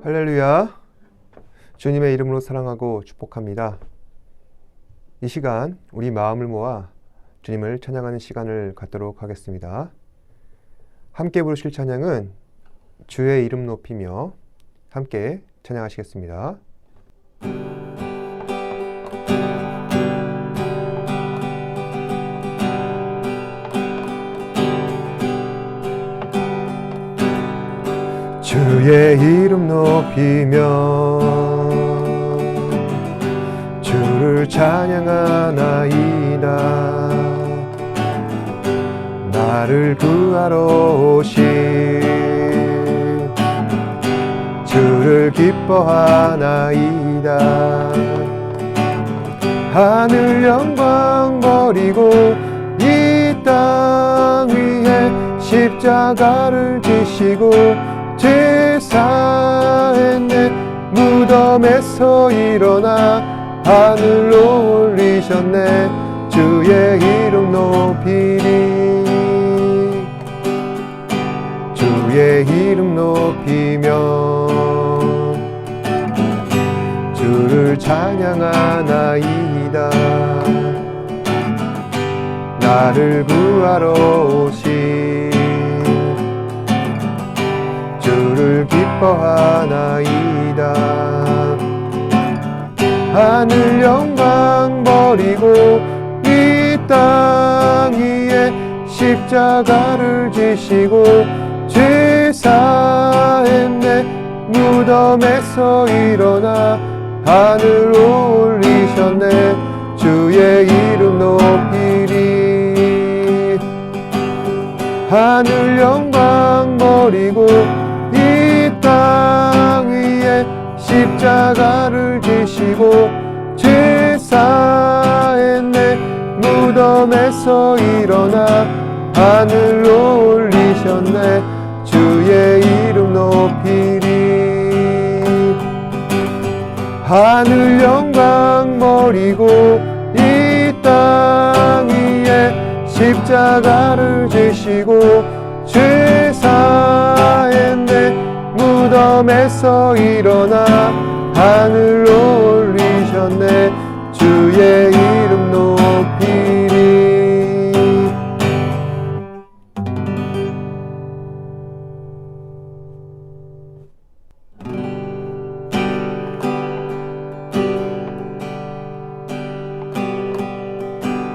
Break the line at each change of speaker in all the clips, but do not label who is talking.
할렐루야. 주님의 이름으로 사랑하고 축복합니다. 이 시간 우리 마음을 모아 주님을 찬양하는 시간을 갖도록 하겠습니다. 함께 부르실 찬양은 주의 이름 높이며 함께 찬양하시겠습니다. 주의 이름 높이며 주를 찬양하나이다. 나를 구하러 오신 주를 기뻐하나이다. 하늘 영광 버리고 이 땅 위에 십자가를 지시고 제사에 내 무덤에서 일어나 하늘로 올리셨네. 주의 이름 높이리. 주의 이름 높이며 주를 찬양하나이다. 나를 구하러 오신 주를 기뻐하나이다. 하늘 영광 버리고 이 땅 위에 십자가를 지시고 제사에 내 무덤에서 일어나 하늘로 올리셨네. 주의 이름 높이리. 하늘 영광 버리고 이 땅 위에 십자가를 지시고 제사에 내 무덤에서 일어나 하늘로 올리셨네. 주의 이름 높이리. 하늘 영광 버리고 이 땅 위에 십자가를 지시고 제사에 내 무덤에서 일어나 하늘로 올리셨네. 주의 이름 높이리.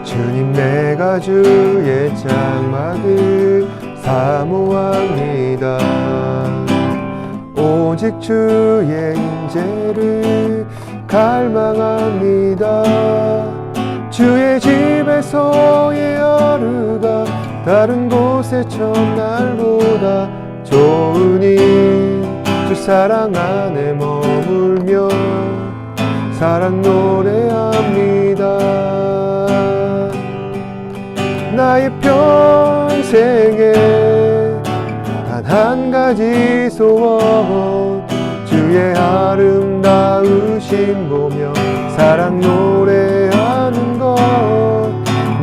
주님 내가 주의 장막을 사모합니다. 오직 주의 임재를 갈망합니다. 주의 집에서의 하루가 다른 곳의 첫날보다 좋으니 주 사랑 안에 머물며 사랑 노래합니다. 나의 평생에 단 한 가지 소원 주의 아름다우신 보며 사랑 노래하는 것.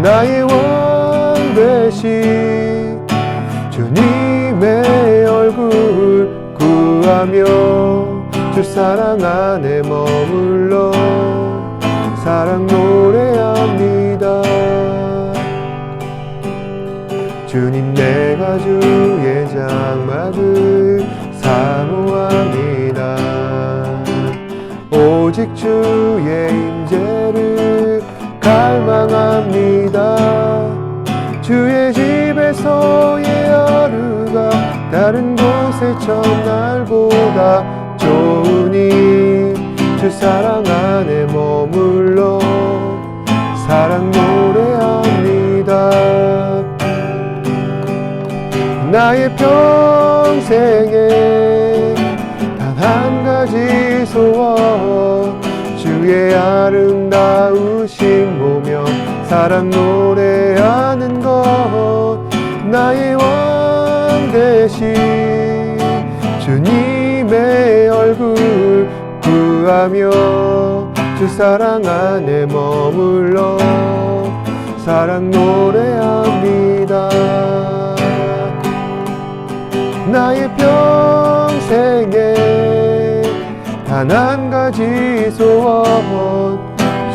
나의 왕 되신 주님의 얼굴 구하며 주 사랑 안에 머물러 사랑 노래합니다. 주님 내가 주의 장막을 사모합니다. 오직 주의 임재를 갈망합니다. 주의 집에서의 하루가 다른 곳의 첫날보다 좋으니 주 사랑 안에 머물러 사랑 노래합니다. 나의 평생에 단 한 가지 소원 주의 아름다우심 보며 사랑 노래하는 것. 나의 왕 되신 주님의 얼굴 구하며 주 사랑 안에 머물러 사랑 노래합니다. 나의 평생에 단 한 가지 소원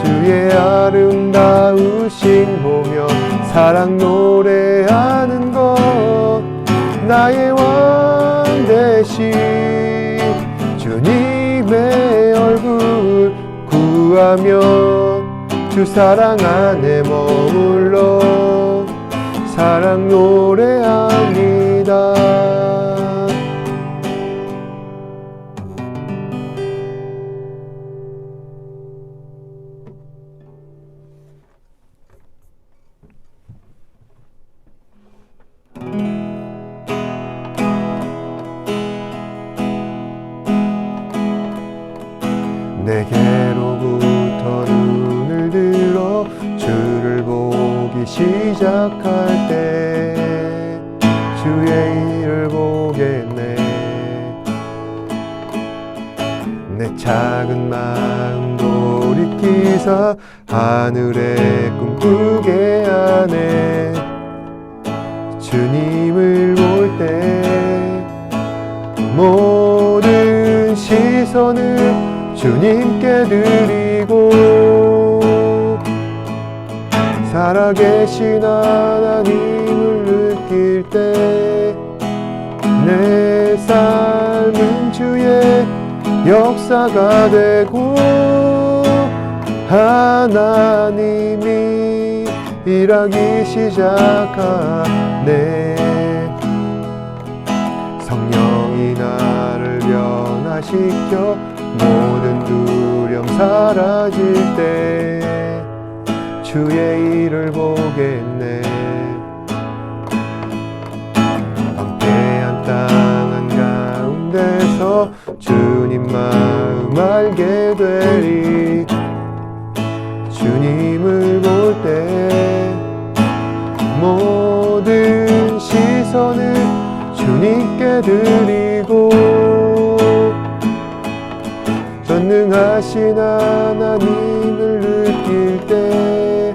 주의 아름다우신 보며 사랑 노래하는 것 나의 왕 대신 주님의 얼굴 구하며 주 사랑 안에 머물러 사랑 노래합니다. 내게로부터 눈을 들어 주를 보기 시작할 때 주의 일을 보겠네. 내 작은 마음 돌이키사 하늘에 꿈꾸게 하네. 주님을 볼 때 모든 시선을 주님께 드리고 살아계신 하나님을 느낄 때 내 삶은 주의 역사가 되고 하나님이 일하기 시작하네. 성령이 나를 변화시켜 모든 두려움 사라질 때 주의 일을 보겠네. 방패한 땅 한가운데서 주님 마음 알게 되리. 주님을 볼 때 모든 시선을 주님께 드리고 전능하신 하나님을 느낄 때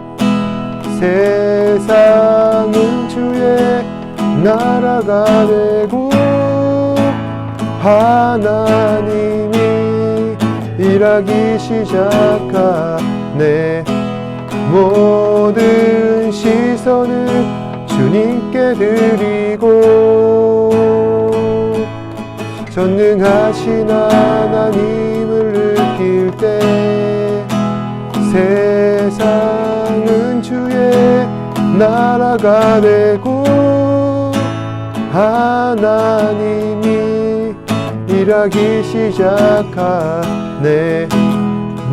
세상은 주의 나라가 되고 하나님이 일하기 시작하네. 모든 시선을 주님께 드리고 전능하신 하나님을 느낄 때 세상은 주의 나라가 되고 하나님이 일하기 시작하네.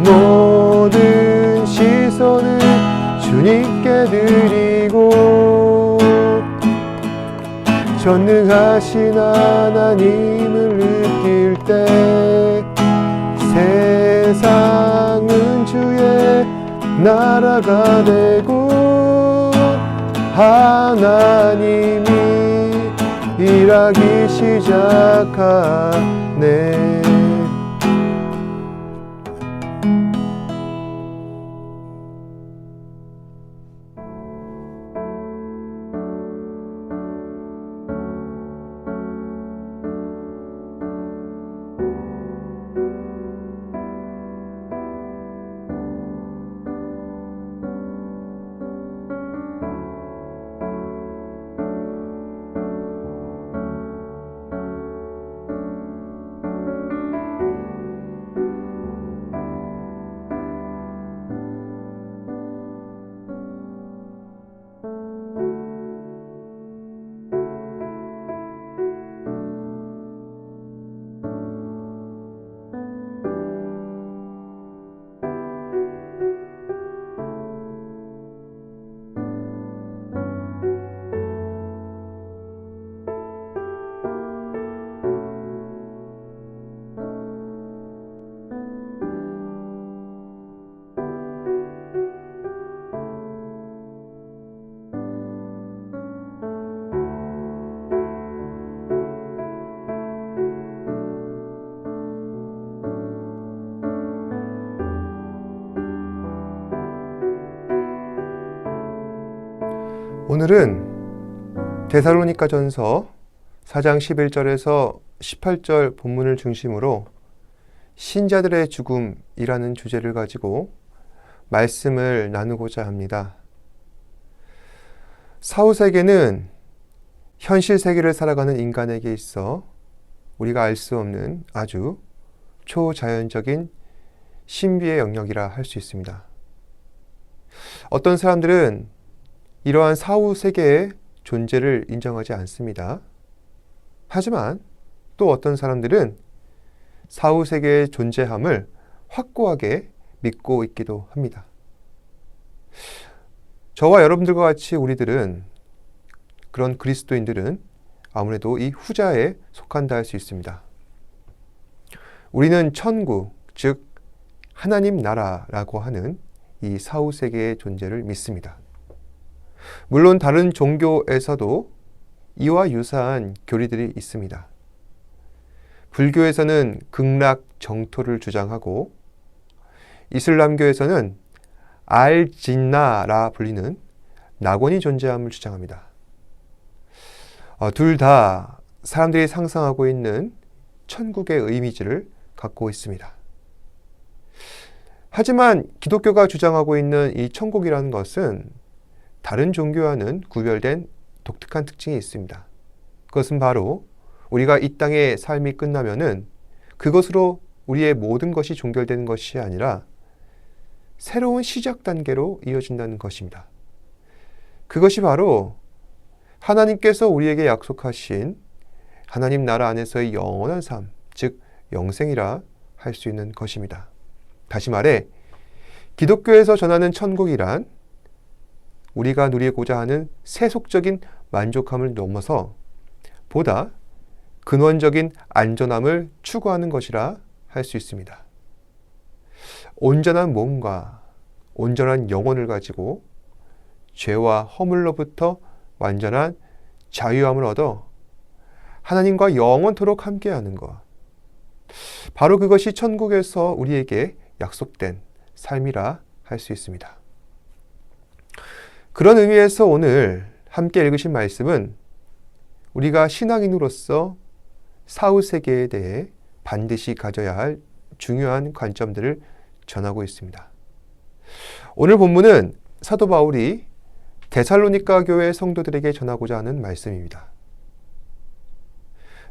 모든 시선을 주님께 드리고 전능하신 하나님을 느낄 때 세상은 주의 나라가 되고 하나님이 일하기 시작하네. 오늘은 데살로니가전서 4장 11절에서 18절 본문을 중심으로 신자들의 죽음이라는 주제를 가지고 말씀을 나누고자 합니다. 사후세계는 현실 세계를 살아가는 인간에게 있어 우리가 알 수 없는 아주 초자연적인 신비의 영역이라 할 수 있습니다. 어떤 사람들은 이러한 사후세계의 존재를 인정하지 않습니다. 하지만 또 어떤 사람들은 사후세계의 존재함을 확고하게 믿고 있기도 합니다. 저와 여러분들과 같이 우리들은, 그런 그리스도인들은 아무래도 이 후자에 속한다 할 수 있습니다. 우리는 천국, 즉 하나님 나라라고 하는 이 사후세계의 존재를 믿습니다. 물론 다른 종교에서도 이와 유사한 교리들이 있습니다. 불교에서는 극락 정토를 주장하고 이슬람교에서는 알진나라 불리는 낙원이 존재함을 주장합니다. 둘 다 사람들이 상상하고 있는 천국의 이미지를 갖고 있습니다. 하지만 기독교가 주장하고 있는 이 천국이라는 것은 다른 종교와는 구별된 독특한 특징이 있습니다. 그것은 바로 우리가 이 땅의 삶이 끝나면은 그것으로 우리의 모든 것이 종결되는 것이 아니라 새로운 시작 단계로 이어진다는 것입니다. 그것이 바로 하나님께서 우리에게 약속하신 하나님 나라 안에서의 영원한 삶, 즉 영생이라 할 수 있는 것입니다. 다시 말해 기독교에서 전하는 천국이란 우리가 누리고자 하는 세속적인 만족함을 넘어서 보다 근원적인 안전함을 추구하는 것이라 할 수 있습니다. 온전한 몸과 온전한 영혼을 가지고 죄와 허물로부터 완전한 자유함을 얻어 하나님과 영원토록 함께하는 것. 바로 그것이 천국에서 우리에게 약속된 삶이라 할 수 있습니다. 그런 의미에서 오늘 함께 읽으신 말씀은 우리가 신앙인으로서 사후세계에 대해 반드시 가져야 할 중요한 관점들을 전하고 있습니다. 오늘 본문은 사도 바울이 데살로니가 교회 성도들에게 전하고자 하는 말씀입니다.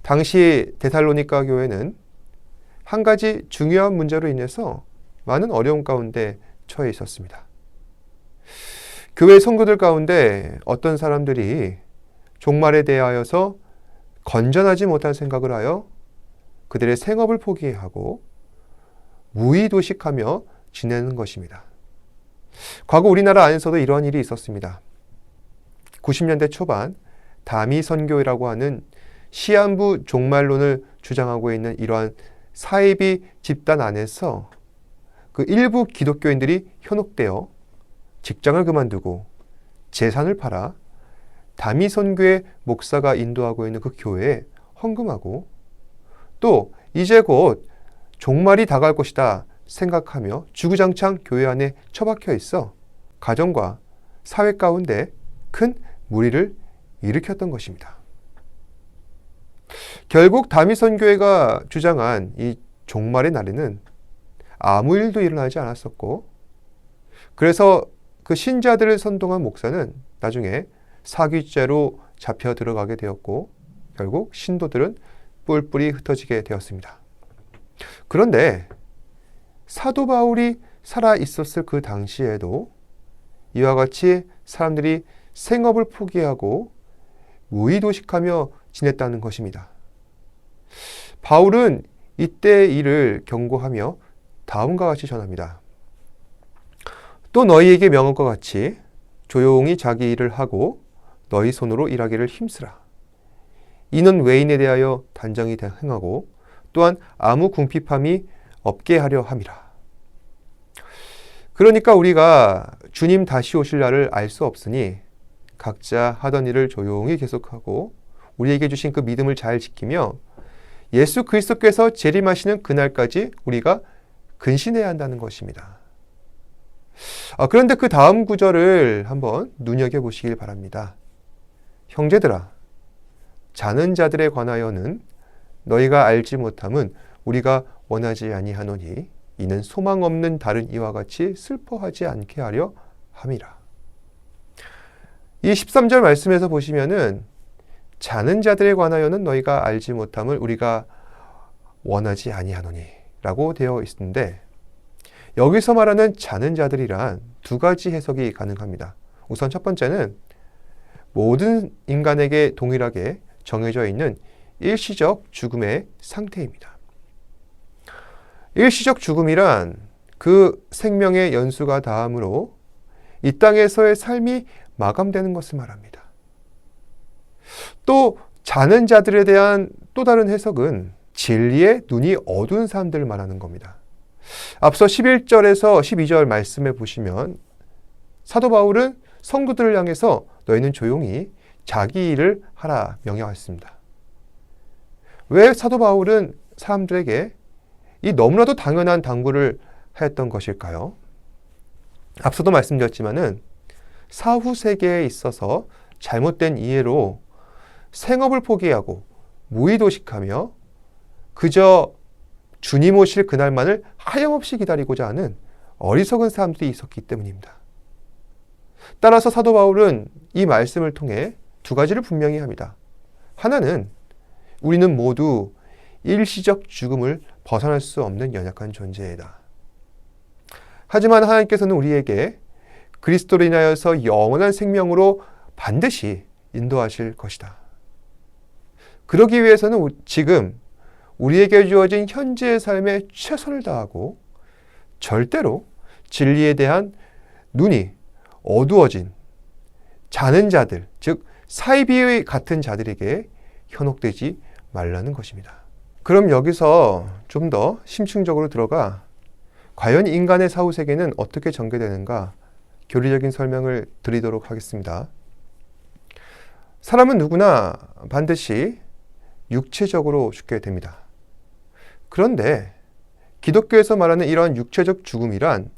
당시 데살로니가 교회는 한 가지 중요한 문제로 인해서 많은 어려움 가운데 처해 있었습니다. 교회 성도들 가운데 어떤 사람들이 종말에 대하여서 건전하지 못한 생각을 하여 그들의 생업을 포기하고 무의도식하며 지내는 것입니다. 과거 우리나라 안에서도 이러한 일이 있었습니다. 90년대 초반 다미 선교회라고 하는 시한부 종말론을 주장하고 있는 이러한 사이비 집단 안에서 그 일부 기독교인들이 현혹되어 직장을 그만두고 재산을 팔아 다미 선교회 목사가 인도하고 있는 그 교회에 헌금하고 또 이제 곧 종말이 다가올 것이다 생각하며 주구장창 교회 안에 처박혀 있어 가정과 사회 가운데 큰 무리를 일으켰던 것입니다. 결국 다미 선교회가 주장한 이 종말의 날에는 아무 일도 일어나지 않았었고, 그래서 그 신자들을 선동한 목사는 나중에 사기죄로 잡혀 들어가게 되었고 결국 신도들은 뿔뿔이 흩어지게 되었습니다. 그런데 사도 바울이 살아 있었을 그 당시에도 이와 같이 사람들이 생업을 포기하고 무의도식하며 지냈다는 것입니다. 바울은 이때의 일을 경고하며 다음과 같이 전합니다. 또 너희에게 명한 것 같이 조용히 자기 일을 하고 너희 손으로 일하기를 힘쓰라. 이는 외인에 대하여 단정히 행하고 또한 아무 궁핍함이 없게 하려 함이라. 그러니까 우리가 주님 다시 오실 날을 알 수 없으니 각자 하던 일을 조용히 계속하고 우리에게 주신 그 믿음을 잘 지키며 예수 그리스도께서 재림하시는 그날까지 우리가 근신해야 한다는 것입니다. 그런데 그 다음 구절을 한번 눈여겨보시길 바랍니다. 형제들아, 자는 자들에 관하여는 너희가 알지 못함은 우리가 원하지 아니하노니 이는 소망 없는 다른 이와 같이 슬퍼하지 않게 하려 함이라. 이 13절 말씀에서 보시면은 자는 자들에 관하여는 너희가 알지 못함을 우리가 원하지 아니하노니 라고 되어 있는데, 여기서 말하는 자는 자들이란 두 가지 해석이 가능합니다. 우선 첫 번째는 모든 인간에게 동일하게 정해져 있는 일시적 죽음의 상태입니다. 일시적 죽음이란 그 생명의 연수가 닿음으로 이 땅에서의 삶이 마감되는 것을 말합니다. 또 자는 자들에 대한 또 다른 해석은 진리의 눈이 어두운 사람들을 말하는 겁니다. 앞서 11절에서 12절 말씀에 보시면 사도 바울은 성도들을 향해서 너희는 조용히 자기 일을 하라 명령했습니다. 왜 사도 바울은 사람들에게 이 너무나도 당연한 당부를 하였던 것일까요? 앞서도 말씀드렸지만은 사후 세계에 있어서 잘못된 이해로 생업을 포기하고 무의도식하며 그저 주님 오실 그날만을 하염없이 기다리고자 하는 어리석은 사람들이 있었기 때문입니다. 따라서 사도 바울은 이 말씀을 통해 두 가지를 분명히 합니다. 하나는 우리는 모두 일시적 죽음을 벗어날 수 없는 연약한 존재이다. 하지만 하나님께서는 우리에게 그리스도로 인하여서 영원한 생명으로 반드시 인도하실 것이다. 그러기 위해서는 지금 우리에게 주어진 현재의 삶에 최선을 다하고 절대로 진리에 대한 눈이 어두워진 자는 자들, 즉 사이비 같은 자들에게 현혹되지 말라는 것입니다. 그럼 여기서 좀 더 심층적으로 들어가 과연 인간의 사후 세계는 어떻게 전개되는가 교리적인 설명을 드리도록 하겠습니다. 사람은 누구나 반드시 육체적으로 죽게 됩니다. 그런데 기독교에서 말하는 이런 육체적 죽음이란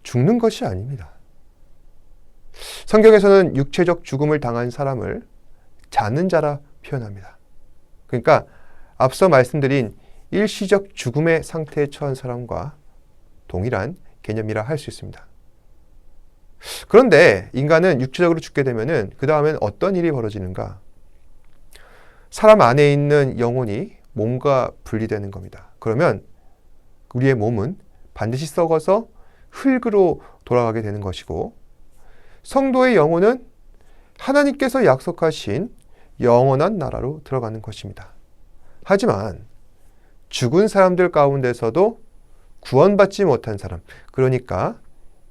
죽는 것이 아닙니다. 성경에서는 육체적 죽음을 당한 사람을 자는 자라 표현합니다. 그러니까 앞서 말씀드린 일시적 죽음의 상태에 처한 사람과 동일한 개념이라 할 수 있습니다. 그런데 인간은 육체적으로 죽게 되면은 그 다음엔 어떤 일이 벌어지는가? 사람 안에 있는 영혼이 몸과 분리되는 겁니다. 그러면 우리의 몸은 반드시 썩어서 흙으로 돌아가게 되는 것이고, 성도의 영혼은 하나님께서 약속하신 영원한 나라로 들어가는 것입니다. 하지만 죽은 사람들 가운데서도 구원받지 못한 사람, 그러니까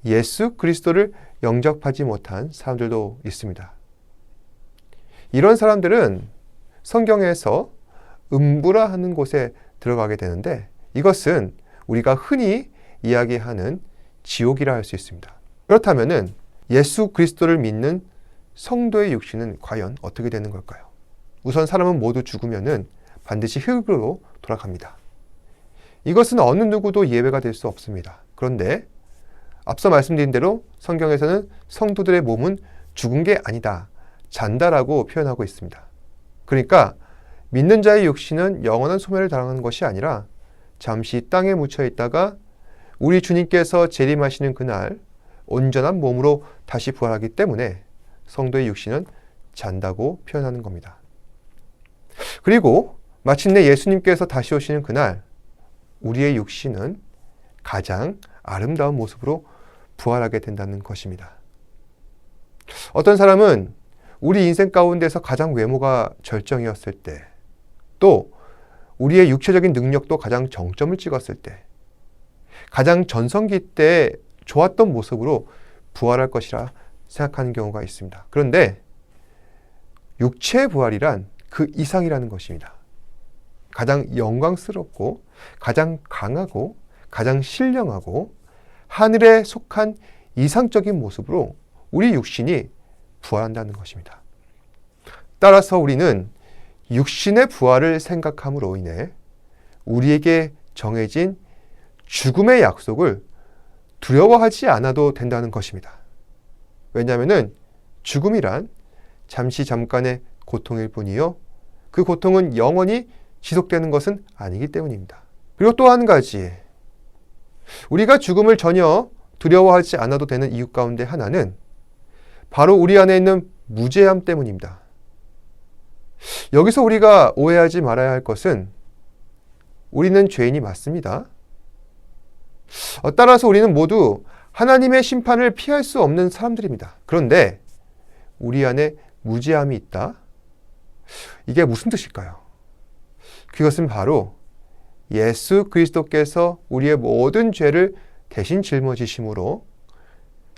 예수 그리스도를 영접하지 못한 사람들도 있습니다. 이런 사람들은 성경에서 음부라 하는 곳에 들어가게 되는데, 이것은 우리가 흔히 이야기하는 지옥이라 할 수 있습니다. 그렇다면은 예수 그리스도를 믿는 성도의 육신은 과연 어떻게 되는 걸까요? 우선 사람은 모두 죽으면은 반드시 흙으로 돌아갑니다. 이것은 어느 누구도 예외가 될 수 없습니다. 그런데 앞서 말씀드린 대로 성경에서는 성도들의 몸은 죽은 게 아니다, 잔다라고 표현하고 있습니다. 그러니까 믿는 자의 육신은 영원한 소멸을 당하는 것이 아니라 잠시 땅에 묻혀 있다가 우리 주님께서 재림하시는 그날 온전한 몸으로 다시 부활하기 때문에 성도의 육신은 잔다고 표현하는 겁니다. 그리고 마침내 예수님께서 다시 오시는 그날 우리의 육신은 가장 아름다운 모습으로 부활하게 된다는 것입니다. 어떤 사람은 우리 인생 가운데서 가장 외모가 절정이었을 때, 또 우리의 육체적인 능력도 가장 정점을 찍었을 때, 가장 전성기 때 좋았던 모습으로 부활할 것이라 생각하는 경우가 있습니다. 그런데 육체의 부활이란 그 이상이라는 것입니다. 가장 영광스럽고 가장 강하고 가장 신령하고 하늘에 속한 이상적인 모습으로 우리 육신이 부활한다는 것입니다. 따라서 우리는 육신의 부활을 생각함으로 인해 우리에게 정해진 죽음의 약속을 두려워하지 않아도 된다는 것입니다. 왜냐하면 죽음이란 잠깐의 고통일 뿐이요, 그 고통은 영원히 지속되는 것은 아니기 때문입니다. 그리고 또 한 가지, 우리가 죽음을 전혀 두려워하지 않아도 되는 이유 가운데 하나는 바로 우리 안에 있는 무죄함 때문입니다. 여기서 우리가 오해하지 말아야 할 것은 우리는 죄인이 맞습니다. 따라서 우리는 모두 하나님의 심판을 피할 수 없는 사람들입니다. 그런데 우리 안에 무죄함이 있다? 이게 무슨 뜻일까요? 그것은 바로 예수 그리스도께서 우리의 모든 죄를 대신 짊어지심으로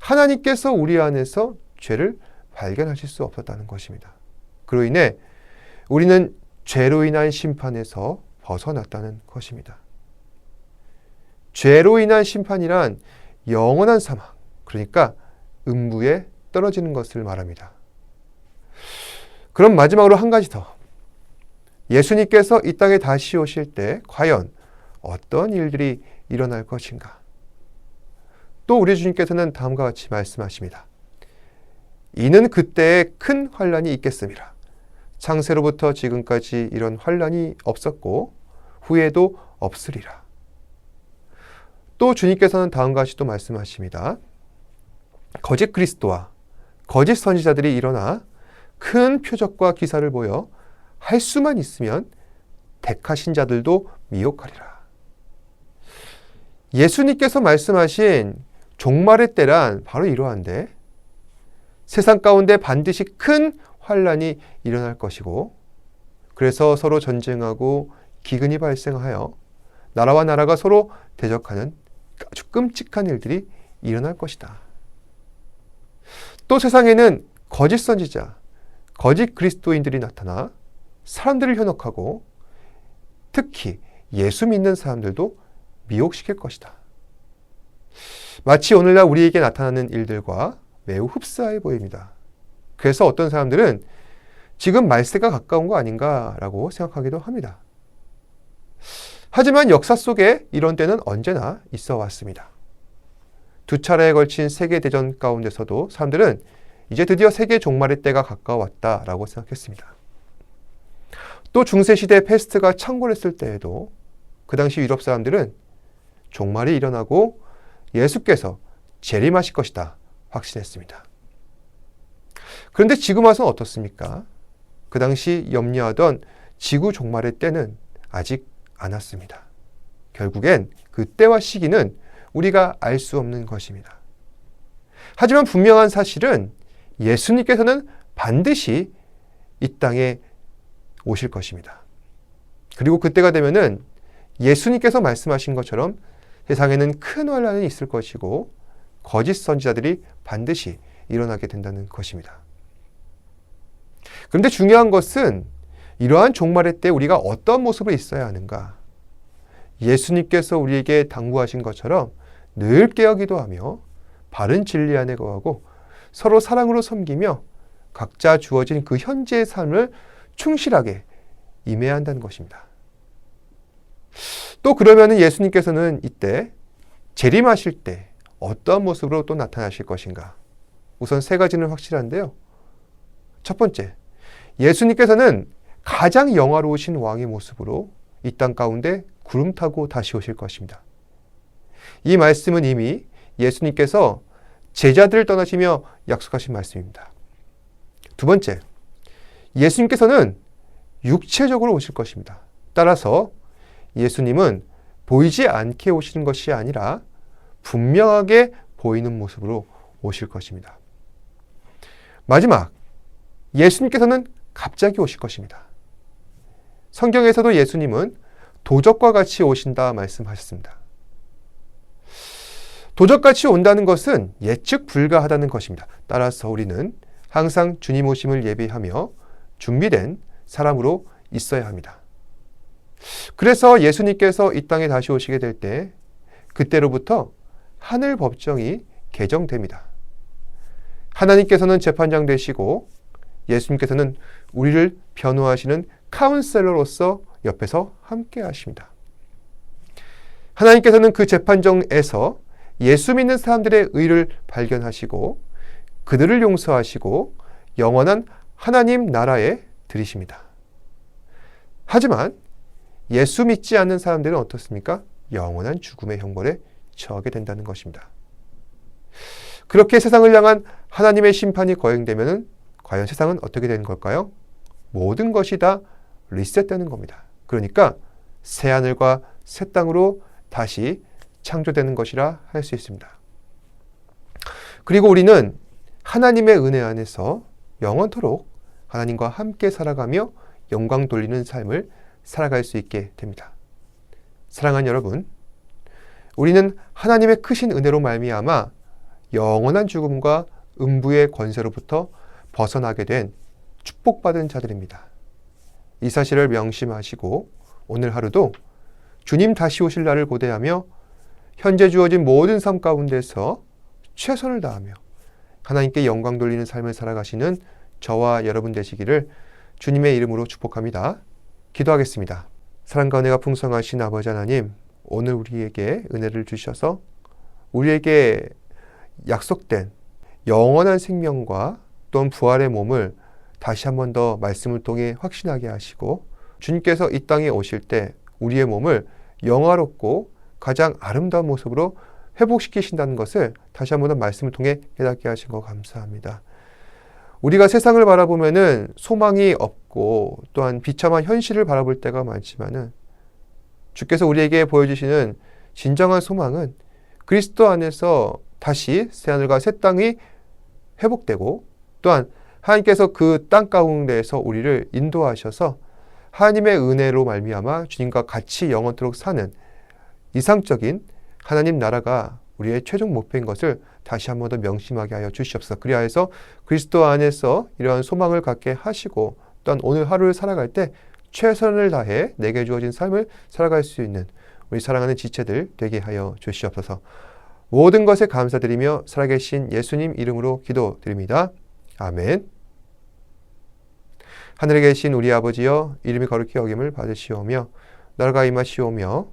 하나님께서 우리 안에서 죄를 발견하실 수 없었다는 것입니다. 그로 인해 우리는 죄로 인한 심판에서 벗어났다는 것입니다. 죄로 인한 심판이란 영원한 사망, 그러니까 음부에 떨어지는 것을 말합니다. 그럼 마지막으로 한 가지 더. 예수님께서 이 땅에 다시 오실 때 과연 어떤 일들이 일어날 것인가? 또 우리 주님께서는 다음과 같이 말씀하십니다. 이는 그때에 큰 환란이 있겠음이라. 창세로부터 지금까지 이런 환란이 없었고 후에도 없으리라. 또 주님께서는 다음과 같이 또 말씀하십니다. 거짓 그리스도와 거짓 선지자들이 일어나 큰 표적과 기사를 보여 할 수만 있으면 택하신 자들도 미혹하리라. 예수님께서 말씀하신 종말의 때란 바로 이러한데 세상 가운데 반드시 큰 환란이 일어날 것이고 그래서 서로 전쟁하고 기근이 발생하여 나라와 나라가 서로 대적하는 아주 끔찍한 일들이 일어날 것이다. 또 세상에는 거짓 선지자, 거짓 그리스도인들이 나타나 사람들을 현혹하고 특히 예수 믿는 사람들도 미혹시킬 것이다. 마치 오늘날 우리에게 나타나는 일들과 매우 흡사해 보입니다. 그래서 어떤 사람들은 지금 말세가 가까운 거 아닌가라고 생각하기도 합니다. 하지만 역사 속에 이런 때는 언제나 있어 왔습니다. 두 차례에 걸친 세계대전 가운데서도 사람들은 이제 드디어 세계 종말의 때가 가까웠다라고 생각했습니다. 또 중세시대 패스트가 창궐했을 때에도 그 당시 유럽 사람들은 종말이 일어나고 예수께서 재림하실 것이다 확신했습니다. 그런데 지금 와서는 어떻습니까? 그 당시 염려하던 지구 종말의 때는 아직 안 왔습니다. 결국엔 그 때와 시기는 우리가 알 수 없는 것입니다. 하지만 분명한 사실은 예수님께서는 반드시 이 땅에 오실 것입니다. 그리고 그때가 되면은 예수님께서 말씀하신 것처럼 세상에는 큰 환란이 있을 것이고 거짓 선지자들이 반드시 일어나게 된다는 것입니다. 그런데 중요한 것은 이러한 종말의 때 우리가 어떤 모습으로 있어야 하는가? 예수님께서 우리에게 당부하신 것처럼 늘 깨어 기도하며 바른 진리 안에 거하고 서로 사랑으로 섬기며 각자 주어진 그 현재의 삶을 충실하게 임해야 한다는 것입니다. 또 그러면 예수님께서는 이때 재림하실 때 어떠한 모습으로 또 나타나실 것인가? 우선 세 가지는 확실한데요. 첫 번째, 예수님께서는 가장 영화로우신 왕의 모습으로 이 땅 가운데 구름 타고 다시 오실 것입니다. 이 말씀은 이미 예수님께서 제자들을 떠나시며 약속하신 말씀입니다. 두 번째, 예수님께서는 육체적으로 오실 것입니다. 따라서 예수님은 보이지 않게 오시는 것이 아니라 분명하게 보이는 모습으로 오실 것입니다. 마지막, 예수님께서는 갑자기 오실 것입니다. 성경에서도 예수님은 도적과 같이 오신다 말씀하셨습니다. 도적같이 온다는 것은 예측 불가하다는 것입니다. 따라서 우리는 항상 주님 오심을 예비하며 준비된 사람으로 있어야 합니다. 그래서 예수님께서 이 땅에 다시 오시게 될 때 그때로부터 하늘 법정이 개정됩니다. 하나님께서는 재판장 되시고 예수님께서는 우리를 변호하시는 카운셀러로서 옆에서 함께 하십니다. 하나님께서는 그 재판정에서 예수 믿는 사람들의 의를 발견하시고 그들을 용서하시고 영원한 하나님 나라에 들이십니다. 하지만 예수 믿지 않는 사람들은 어떻습니까? 영원한 죽음의 형벌에 처하게 된다는 것입니다. 그렇게 세상을 향한 하나님의 심판이 거행되면 과연 세상은 어떻게 되는 걸까요? 모든 것이 다 리셋되는 겁니다. 그러니까 새하늘과 새 땅으로 다시 창조되는 것이라 할 수 있습니다. 그리고 우리는 하나님의 은혜 안에서 영원토록 하나님과 함께 살아가며 영광 돌리는 삶을 살아갈 수 있게 됩니다. 사랑하는 여러분, 우리는 하나님의 크신 은혜로 말미암아 영원한 죽음과 음부의 권세로부터 벗어나게 된 축복받은 자들입니다. 이 사실을 명심하시고 오늘 하루도 주님 다시 오실 날을 고대하며 현재 주어진 모든 삶 가운데서 최선을 다하며 하나님께 영광 돌리는 삶을 살아가시는 저와 여러분 되시기를 주님의 이름으로 축복합니다. 기도하겠습니다. 사랑과 은혜가 풍성하신 아버지 하나님, 오늘 우리에게 은혜를 주셔서 우리에게 약속된 영원한 생명과 또한 부활의 몸을 다시 한 번 더 말씀을 통해 확신하게 하시고 주님께서 이 땅에 오실 때 우리의 몸을 영화롭고 가장 아름다운 모습으로 회복시키신다는 것을 다시 한 번 더 말씀을 통해 깨닫게 하신 거 감사합니다. 우리가 세상을 바라보면은 소망이 없고 또한 비참한 현실을 바라볼 때가 많지만은 주께서 우리에게 보여주시는 진정한 소망은 그리스도 안에서 다시 새하늘과 새 땅이 회복되고 또한 하나님께서 그 땅 가운데에서 우리를 인도하셔서 하나님의 은혜로 말미암아 주님과 같이 영원토록 사는 이상적인 하나님 나라가 우리의 최종 목표인 것을 다시 한 번 더 명심하게 하여 주시옵소서. 그리하여서 그리스도 안에서 이러한 소망을 갖게 하시고 또한 오늘 하루를 살아갈 때 최선을 다해 내게 주어진 삶을 살아갈 수 있는 우리 사랑하는 지체들 되게 하여 주시옵소서. 모든 것에 감사드리며 살아계신 예수님 이름으로 기도드립니다. 아멘. 하늘에 계신 우리 아버지여, 이름이 거룩히 여김을 받으시오며 나라가 임하시오며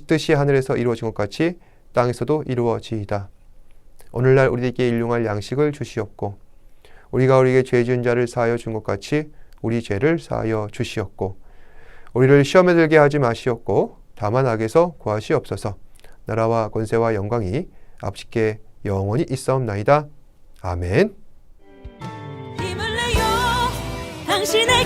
뜻이 하늘에서 이루어진 것 같이 땅에서도 이루어지이다. 오늘날 우리에게 일용할 양식을 주시옵고 우리가 우리에게 죄 지은 자를 사하여 준 것 같이 우리 죄를 사하여 주시옵고 우리를 시험에 들게 하지 마시옵고 다만 악에서 구하시옵소서. 나라와 권세와 영광이 아버지께 영원히 있사옵나이다. 아멘.
힘을 내요 당신의